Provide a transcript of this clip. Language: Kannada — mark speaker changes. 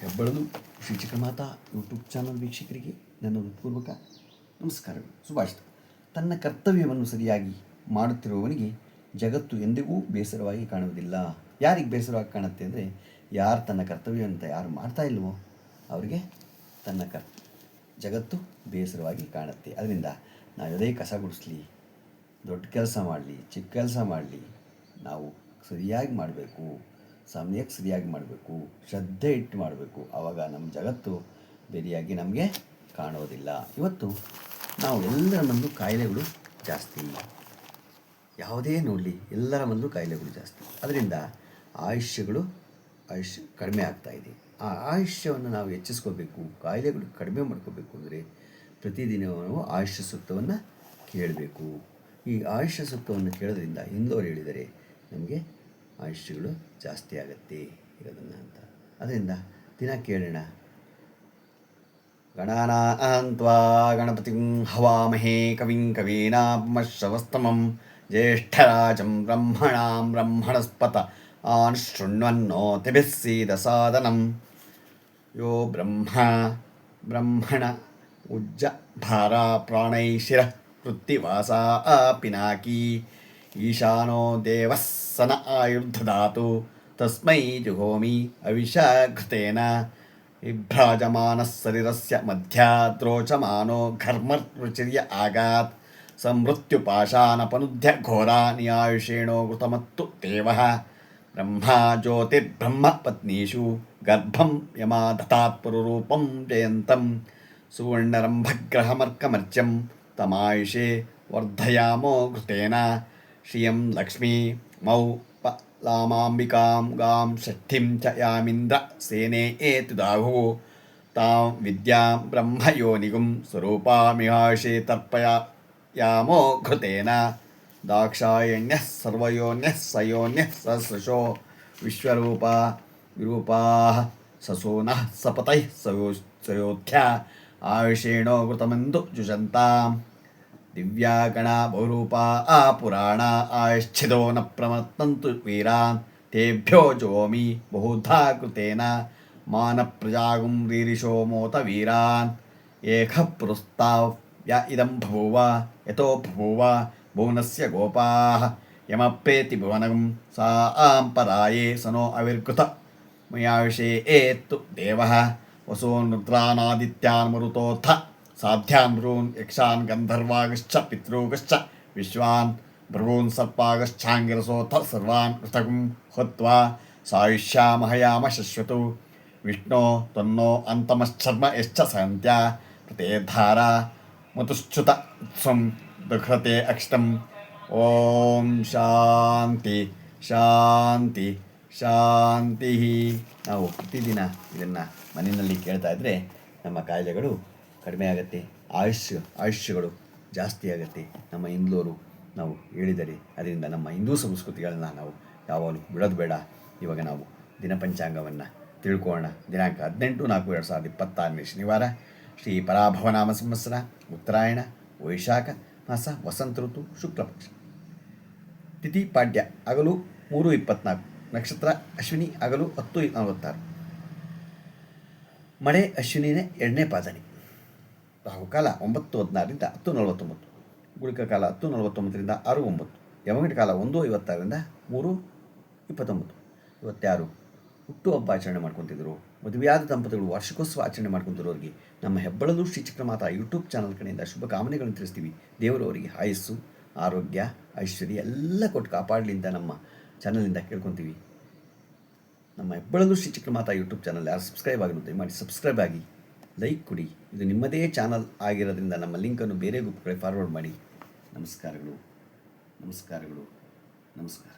Speaker 1: ಹೆಬ್ಬಳಲು ಶ್ರೀ ಚಕ್ರಮಾತಾ ಯೂಟ್ಯೂಬ್ ಚಾನಲ್ ವೀಕ್ಷಕರಿಗೆ ನನ್ನ ಹೃತ್ಪೂರ್ವಕ ನಮಸ್ಕಾರಗಳು. ಸುಭಾಷಿತ: ತನ್ನ ಕರ್ತವ್ಯವನ್ನು ಸರಿಯಾಗಿ ಮಾಡುತ್ತಿರುವವನಿಗೆ ಜಗತ್ತು ಎಂದಿಗೂ ಬೇಸರವಾಗಿ ಕಾಣುವುದಿಲ್ಲ. ಯಾರಿಗೆ ಬೇಸರವಾಗಿ ಕಾಣುತ್ತೆ ಅಂದರೆ, ಯಾರು ತನ್ನ ಕರ್ತವ್ಯ ಅಂತ ಯಾರು ಮಾಡ್ತಾ ಇಲ್ವೋ ಅವರಿಗೆ ಜಗತ್ತು ಬೇಸರವಾಗಿ ಕಾಣುತ್ತೆ. ಅದರಿಂದ ನಾವು ಯಾವುದೇ ಕಸ ಗುಡಿಸ್ಲಿ, ದೊಡ್ಡ ಕೆಲಸ ಮಾಡಲಿ, ಚಿಕ್ಕ ಕೆಲಸ ಮಾಡಲಿ, ನಾವು ಸರಿಯಾಗಿ ಮಾಡಬೇಕು, ಸಮಯಕ್ಕೆ ಸರಿಯಾಗಿ ಮಾಡಬೇಕು, ಶ್ರದ್ಧೆ ಇಟ್ಟು ಮಾಡಬೇಕು. ಆವಾಗ ನಮ್ಮ ಜಗತ್ತು ಬೇರೆಯಾಗಿ ನಮಗೆ ಕಾಣೋದಿಲ್ಲ. ಇವತ್ತು ನಾವು ಎಲ್ಲರ ಮುಂದೆ ಕಾಯಿಲೆಗಳು ಜಾಸ್ತಿ, ಯಾವುದೇ ನೋಡಲಿ ಎಲ್ಲರ ಮುಂದೆ ಕಾಯಿಲೆಗಳು ಜಾಸ್ತಿ. ಅದರಿಂದ ಆಯುಷ್ಯ ಕಡಿಮೆ ಆಗ್ತಾಯಿದೆ. ಆ ಆಯುಷ್ಯವನ್ನು ನಾವು ಹೆಚ್ಚಿಸ್ಕೋಬೇಕು, ಕಾಯಿಲೆಗಳು ಕಡಿಮೆ ಮಾಡ್ಕೋಬೇಕು ಅಂದರೆ ಪ್ರತಿದಿನವೂ ಆಯುಷ್ಯ ಸೂಕ್ತವನ್ನು ಕೇಳಬೇಕು. ಈ ಆಯುಷ್ಯ ಸೂಕ್ತವನ್ನು ಕೇಳೋದ್ರಿಂದ ಹಿಂದೋರು ಹೇಳಿದರೆ ನಮಗೆ ಆಯುಷ್ಯಗಳು ಜಾಸ್ತಿ ಆಗುತ್ತೆ ಇರೋದನ್ನು ಅಂತ. ಅದರಿಂದ ದಿನ ಕೇಳೋಣ. ಗಣಾನಾನ್ತ್ವಾ ಗಣಪತಿಂ ಹವಾಮಹೇ ಕವಿಂ ಕವೀನಾಪಮಶ್ರವಸ್ತಮಂ ಜ್ಯೇಷ್ಠರಾಜಂ ಬ್ರಹ್ಮಣಾಂ ಬ್ರಹ್ಮಣಸ್ಪತ ಶೃಣ್ವನ್ನೋತಿಭಿಃ ಸೀದಸಾದನಂ. ಯೋ ಬ್ರಹ್ಮಣ ಉಜ್ಜ ಭಾರ ಪ್ರಾಣೈಶಿರಃ ವೃತ್ತಿವಾಸಾ ಪಿನಾಕಿ ಈಶಾನೋ ದೇವಃ ಸನ ಆಯುರ್ದಧಾತು ತಸ್ಮೈ ಜುಹೋಮಿ ಅವಿಷಘೃತೇನ. ವಿಭ್ರಾಜಮಾನಃ ಶರೀರಸ್ಯ ಮಧ್ಯಾದ್ರೋಚಮಾನೋ ಘರ್ಮರುಚಿರ್ಯ ಆಗಾತ್ ಸಂಮೃತ್ಯುಪಾಶಾನಪನುಧ್ಯ ಘೋರಾ ನಿಯಾಯುಷೇಣೋ ಘೃತಮತ್ತು ದೇವಃ. ಬ್ರಹ್ಮ ಜ್ಯೋತಿರ್ಬ್ರಹ್ಮ ಪತ್ನೀಷು ಗರ್ಭಂ ಯಮಾದತಾತ್ ಪುರುರೂಪಂ ಜಯಂತಂ ಸುವರ್ಣರಂಭಗ್ರಹಮರ್ಕಮರ್ಚ್ಯಂ ತಮಾಯುಷೇ ವರ್ಧಯಾಮೋ ಘೃತೇನ. ಶ್ರಿಯಂ ಲಕ್ಷ್ಮೀ ಮೌ ಲಾಮಾಂಬಿಕಾಂ ಗಾಂ ಷಷ್ಠಿಂ ಚ ಯಾಮಿಂದ್ರ ಸೇನೆ ಏತುದಾಹು ತಾಂ ವಿದ್ಯಾಂ ಬ್ರಹ್ಮಯೋನಿಗುಂ ಸ್ವರೂಪಾಮಿಹಾಶೇ ತರ್ಪಯಾಮೋ ಘೃತೇನ. ದಾಕ್ಷಾಯಣ್ಯಃ ಸರ್ವಯೋನ್ಯಃ ಸಯೋನ್ಯಃ ಸಹಸ್ರಶೋ ವಿಶ್ವರೂಪ ವಿರೂಪಾಃ ಸಸೂನಃ ಸಪತೈಃ ಸಯೋಧ್ಯಾ ಆಯುಷೇಣೋ ಘೃತಮೆಂದು ಜುಷಂತಾಂ. ದಿವ್ಯಾಗಣ ಬಹುರೂಪಾ ಪುರಾಣ ಆಯುಶ್ಛಿದೋ ನ ಪ್ರಮತ್ತಂತು ವೀರಾನ್. ತೇಭ್ಯೋ ಜೋಮಿ ಬಹುಧಾ ಕೃತೇನ ಮಾನ ಪ್ರಜಾಗುಂ ರೀರಿಷೋ ಮೋತ ವೀರಾನ್. ಏಕ ಪುರಸ್ತಾವ್ಯ ಇದಂ ಬಭೂವ ಯತೋ ಬಭೂವ ಭುವನಸ್ಯ ಗೋಪಾಃ ಯಮಪ್ರೇತಿ ಭುವನಗಂ ಸಾ ಪರಾಯೇ ಸನೋ ಅವಿರ್ಕೃತ ಮಯಾಯುಷೇ ಏತ್ತು ದೇವಃ. ವಸೂನ್ ರುದ್ರಾನಾದಿತ್ಯಾನ್ ಮರುತೋಥ ಸಾಧ್ಯಾನ್ ಬ್ರೂನ್ ಯಕ್ಷಾನ್ ಗಂಧರ್ವಾಗಶ್ಚ ಪಿತೃಗಶ್ಚ ವಿಶ್ವಾನ್ ಬ್ರೂನ್ ಸರ್ಪಾಗಶ್ಚಾಂಗಿರಸೋಥ ಸರ್ವಾನ್ ಪೃಥಗುಂ ಹೊತ್ವಾ ಸಾಯುಷ್ಯಾಮಹಯಾಮ ಶಶ್ವತು. ವಿಷ್ಣೋ ತನ್ನೋ ಅಂತಮಶ್ಚರ್ಮ ಯಶ್ಚ ಸಂತ್ಯ ಪ್ರತೇಧಾರ ಮತುಶ್ಚ್ಯುತ ಸ್ವಂ ದುಘ್ರತೆ ಅಕ್ಷಿತಂ. ಓಂ ಶಾಂತಿ ಶಾಂತಿ ಶಾಂತಿ. ನಾವು ಪ್ರತಿದಿನ ಇದನ್ನು ಮನೆಯಲ್ಲಿ ಕೇಳ್ತಾ ಇದ್ದರೆ ನಮ್ಮ ಕಾಯಿಲೆಗಳು ಕಡಿಮೆ ಆಗುತ್ತೆ, ಆಯುಷ್ಯಗಳು ಜಾಸ್ತಿ ಆಗುತ್ತೆ. ನಮ್ಮ ಹಿಂದೂರು ನಾವು ಹೇಳಿದರೆ ಅದರಿಂದ ನಮ್ಮ ಹಿಂದೂ ಸಂಸ್ಕೃತಿಗಳನ್ನ ನಾವು ಯಾವಾಗಲೂ ಬಿಡೋದು ಬೇಡ. ಇವಾಗ ನಾವು ದಿನಪಂಚಾಂಗವನ್ನು ತಿಳ್ಕೊಳ್ಳೋಣ. ದಿನಾಂಕ 18/4/2026 ಶನಿವಾರ, ಶ್ರೀ ಪರಾಭವನಾಮ ಸಂವತ್ಸರ, ಉತ್ತರಾಯಣ, ವೈಶಾಖ ಮಾಸ, ವಸಂತ ಋತು, ಶುಕ್ಲಪಕ್ಷ. ತಿಥಿ ಪಾಡ್ಯ, ಹಗಲು 3:24, ನಕ್ಷತ್ರ ಅಶ್ವಿನಿ, ಹಗಲು 10:46, ಮಳೆ ಅಶ್ವಿನಿನೇ 2ನೇ ಪಾದನೆ. ರಾಹುಕಾಲ 9:16ರಿಂದ 10:49, ಗುಳಿಕ ಕಾಲ 10:49ರಿಂದ 6:09, ಯಮಗಂಟ ಕಾಲ 1:56ರಿಂದ 3:29. ಇವತ್ತ್ಯಾರು ಹುಟ್ಟುಹಬ್ಬ ಆಚರಣೆ ಮಾಡ್ಕೊತಿದ್ರು, ಮದುವೆಯಾದ ದಂಪತಿಗಳು ವಾರ್ಷಿಕೋತ್ಸವ ಆಚರಣೆ ಮಾಡ್ಕೊತಿರೋರಿಗೆ ನಮ್ಮ ಹೆಬ್ಬಳಲು ಶ್ರೀ ಚಕ್ರಮಾತಾ ಯೂಟ್ಯೂಬ್ ಚಾನಲ್ ಕಡೆಯಿಂದ ಶುಭ ಕಾಮನೆಗಳನ್ನು ತಿಳಿಸ್ತೀವಿ. ದೇವರು ಅವರಿಗೆ ಆಯಸ್ಸು, ಆರೋಗ್ಯ, ಐಶ್ವರ್ಯ ಎಲ್ಲ ಕೊಟ್ಟು ಕಾಪಾಡಲಿ ಅಂತ ನಮ್ಮ ಚಾನಲಿಂದ ಕೇಳ್ಕೊತೀವಿ. ನಮ್ಮ ಹೆಬ್ಬಳಲು ಶ್ರೀ ಚಕ್ರಮಾತಾ ಯೂಟ್ಯೂಬ್ ಚಾನಲ್ ಯಾರು ಸಬ್ಸ್ಕ್ರೈಬ್ ಆಗಿರೋ ದಯಮಾಡಿ ಸಬ್ಸ್ಕ್ರೈಬ್ ಆಗಿ, ಲೈಕ್ ಕೊಡಿ. ಇದು ನಿಮ್ಮದೇ ಚಾನಲ್ ಆಗಿರೋದ್ರಿಂದ ನಮ್ಮ ಲಿಂಕನ್ನು ಬೇರೆ ಗ್ರೂಪ್ಗಳಿಗೆ ಫಾರ್ವರ್ಡ್ ಮಾಡಿ. ನಮಸ್ಕಾರಗಳು ನಮಸ್ಕಾರಗಳು ನಮಸ್ಕಾರ.